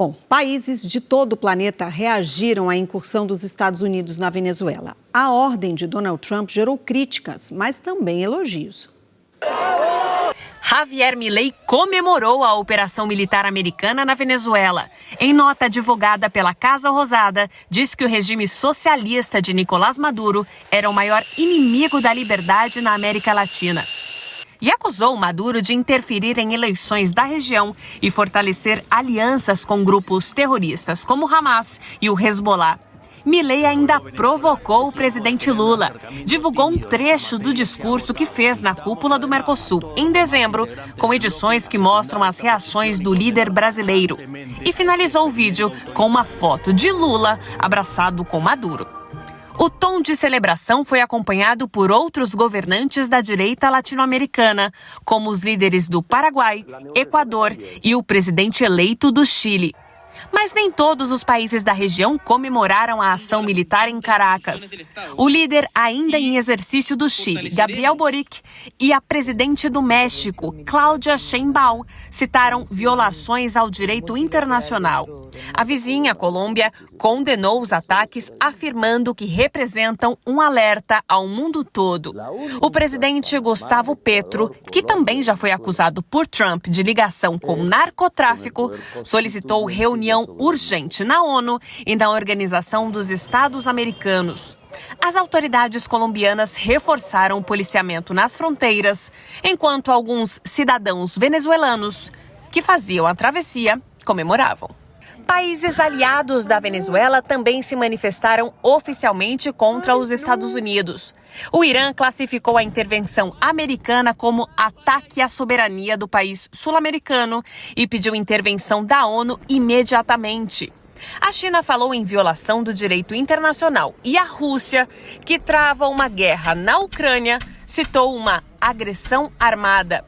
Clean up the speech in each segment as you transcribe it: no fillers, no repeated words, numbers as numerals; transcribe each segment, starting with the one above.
Bom, países de todo o planeta reagiram à incursão dos Estados Unidos na Venezuela. A ordem de Donald Trump gerou críticas, mas também elogios. Javier Milei comemorou a operação militar americana na Venezuela. Em nota divulgada pela Casa Rosada, diz que o regime socialista de Nicolás Maduro era o maior inimigo da liberdade na América Latina. E acusou Maduro de interferir em eleições da região e fortalecer alianças com grupos terroristas como o Hamas e o Hezbollah. Milei ainda provocou o presidente Lula. Divulgou um trecho do discurso que fez na cúpula do Mercosul, em dezembro, com edições que mostram as reações do líder brasileiro. E finalizou o vídeo com uma foto de Lula abraçado com Maduro. O tom de celebração foi acompanhado por outros governantes da direita latino-americana, como os líderes do Paraguai, Equador e o presidente eleito do Chile. Mas nem todos os países da região comemoraram a ação militar em Caracas. O líder ainda em exercício do Chile, Gabriel Boric, e a presidente do México, Cláudia Sheinbaum, citaram violações ao direito internacional. A vizinha, Colômbia, condenou os ataques, afirmando que representam um alerta ao mundo todo. O presidente Gustavo Petro, que também já foi acusado por Trump de ligação com narcotráfico, solicitou reunião urgente na ONU e na Organização dos Estados Americanos. As autoridades colombianas reforçaram o policiamento nas fronteiras, enquanto alguns cidadãos venezuelanos que faziam a travessia comemoravam. Países aliados da Venezuela também se manifestaram oficialmente contra os Estados Unidos. O Irã classificou a intervenção americana como ataque à soberania do país sul-americano e pediu intervenção da ONU imediatamente. A China falou em violação do direito internacional e a Rússia, que trava uma guerra na Ucrânia, citou uma agressão armada.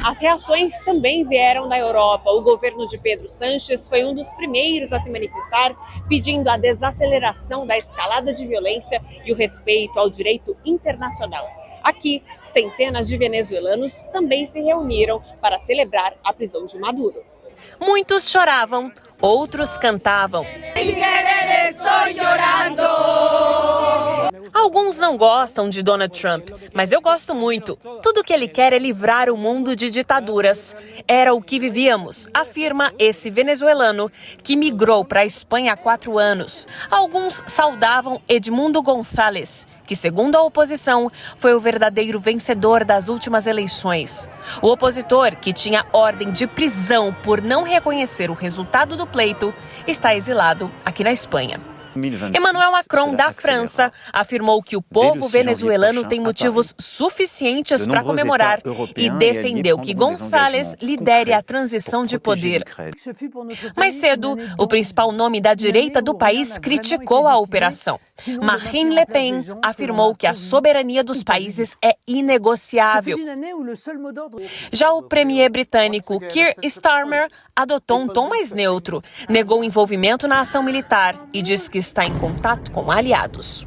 As reações também vieram da Europa. O governo de Pedro Sánchez foi um dos primeiros a se manifestar, pedindo a desaceleração da escalada de violência e o respeito ao direito internacional. Aqui, centenas de venezuelanos também se reuniram para celebrar a prisão de Maduro. Muitos choravam, outros cantavam. Alguns não gostam de Donald Trump, mas eu gosto muito. Tudo que ele quer é livrar o mundo de ditaduras. Era o que vivíamos, afirma esse venezuelano que migrou para a Espanha há 4 anos. Alguns saudavam Edmundo González, que, segundo a oposição, foi o verdadeiro vencedor das últimas eleições. O opositor, que tinha ordem de prisão por não reconhecer o resultado do pleito, está exilado aqui na Espanha. Emmanuel Macron, da França, afirmou que o povo venezuelano tem motivos suficientes para comemorar e defendeu que González lidere a transição de poder. Mais cedo, o principal nome da direita do país criticou a operação. Marine Le Pen afirmou que a soberania dos países é inegociável. Já o premier britânico Keir Starmer adotou um tom mais neutro, negou envolvimento na ação militar e diz que está em contato com aliados.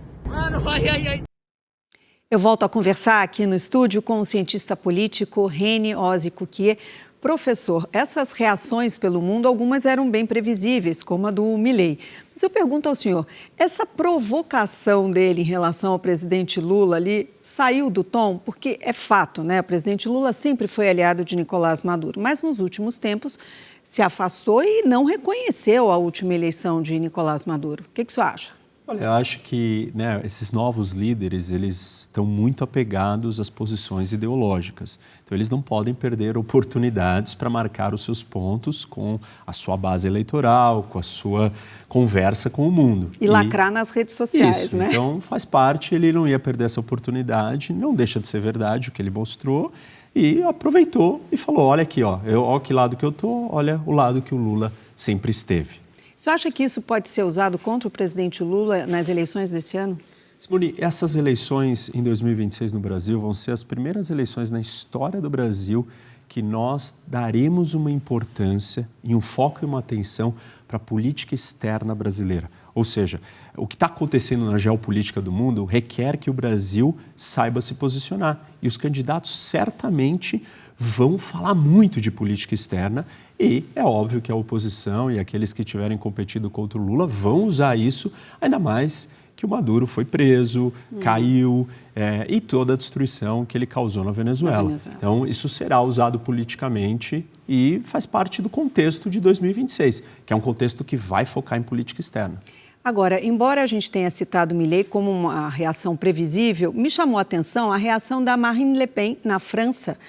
Eu volto a conversar aqui no estúdio com o cientista político René Ozzy Cuquier. Professor, essas reações pelo mundo, algumas eram bem previsíveis, como a do Milei. Mas eu pergunto ao senhor, essa provocação dele em relação ao presidente Lula ali saiu do tom? Porque é fato, né? O presidente Lula sempre foi aliado de Nicolás Maduro, mas nos últimos tempos se afastou e não reconheceu a última eleição de Nicolás Maduro. O que o senhor acha? Olha, eu acho que esses novos líderes, eles estão muito apegados às posições ideológicas. Então, eles não podem perder oportunidades para marcar os seus pontos com a sua base eleitoral, com a sua conversa com o mundo. E lacrar nas redes sociais, isso, né? Então, faz parte, ele não ia perder essa oportunidade, não deixa de ser verdade o que ele mostrou, e aproveitou e falou, olha aqui, ó que lado que eu tô, olha o lado que o Lula sempre esteve. Você acha que isso pode ser usado contra o presidente Lula nas eleições desse ano? Simone, essas eleições em 2026 no Brasil vão ser as primeiras eleições na história do Brasil que nós daremos uma importância e um foco e uma atenção para a política externa brasileira. Ou seja, o que está acontecendo na geopolítica do mundo requer que o Brasil saiba se posicionar. E os candidatos certamente vão falar muito de política externa e é óbvio que a oposição e aqueles que tiverem competido contra o Lula vão usar isso, ainda mais que o Maduro foi preso, caiu e toda a destruição que ele causou na Venezuela. Então, isso será usado politicamente e faz parte do contexto de 2026, que é um contexto que vai focar em política externa. Agora, embora a gente tenha citado Milei como uma reação previsível, me chamou a atenção a reação da Marine Le Pen na França,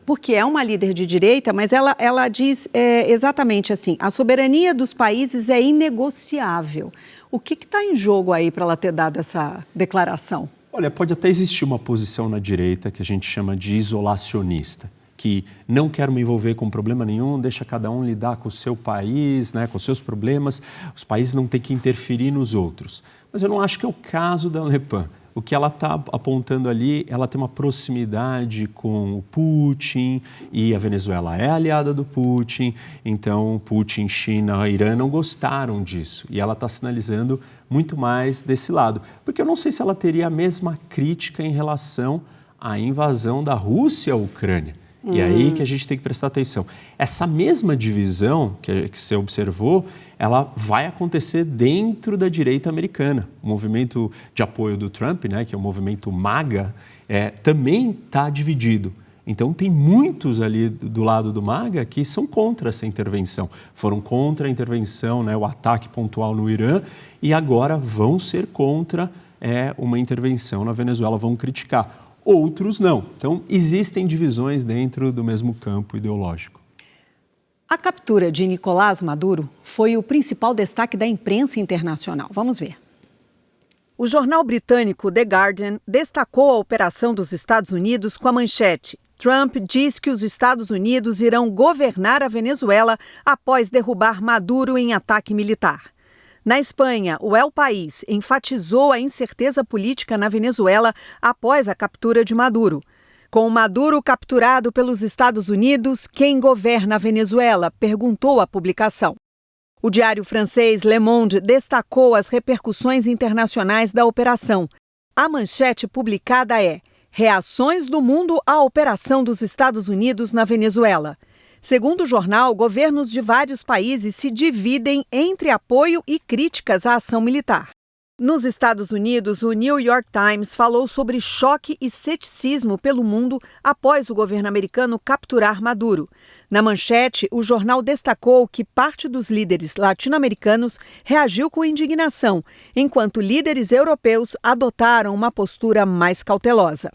porque é uma líder de direita, mas ela diz exatamente assim, a soberania dos países é inegociável. O que está em jogo aí para ela ter dado essa declaração? Olha, pode até existir uma posição na direita que a gente chama de isolacionista, que não quero me envolver com problema nenhum, deixa cada um lidar com o seu país, né, com os seus problemas, os países não têm que interferir nos outros. Mas eu não acho que é o caso da Le Pen. O que ela está apontando ali, ela tem uma proximidade com o Putin e a Venezuela é aliada do Putin, então Putin, China, Irã não gostaram disso e ela está sinalizando muito mais desse lado. Porque eu não sei se ela teria a mesma crítica em relação à invasão da Rússia à Ucrânia. E aí que a gente tem que prestar atenção. Essa mesma divisão que você observou, ela vai acontecer dentro da direita americana. O movimento de apoio do Trump, né, que é o movimento MAGA, também está dividido. Então, tem muitos ali do lado do MAGA que são contra essa intervenção. Foram contra a intervenção, né, o ataque pontual no Irã, e agora vão ser contra uma intervenção na Venezuela, vão criticar. Outros não. Então, existem divisões dentro do mesmo campo ideológico. A captura de Nicolás Maduro foi o principal destaque da imprensa internacional. Vamos ver. O jornal britânico The Guardian destacou a operação dos Estados Unidos com a manchete: Trump diz que os Estados Unidos irão governar a Venezuela após derrubar Maduro em ataque militar. Na Espanha, o El País enfatizou a incerteza política na Venezuela após a captura de Maduro. Com Maduro capturado pelos Estados Unidos, quem governa a Venezuela? Perguntou a publicação. O diário francês Le Monde destacou as repercussões internacionais da operação. A manchete publicada é: Reações do mundo à operação dos Estados Unidos na Venezuela. Segundo o jornal, governos de vários países se dividem entre apoio e críticas à ação militar. Nos Estados Unidos, o New York Times falou sobre choque e ceticismo pelo mundo após o governo americano capturar Maduro. Na manchete, o jornal destacou que parte dos líderes latino-americanos reagiu com indignação, enquanto líderes europeus adotaram uma postura mais cautelosa.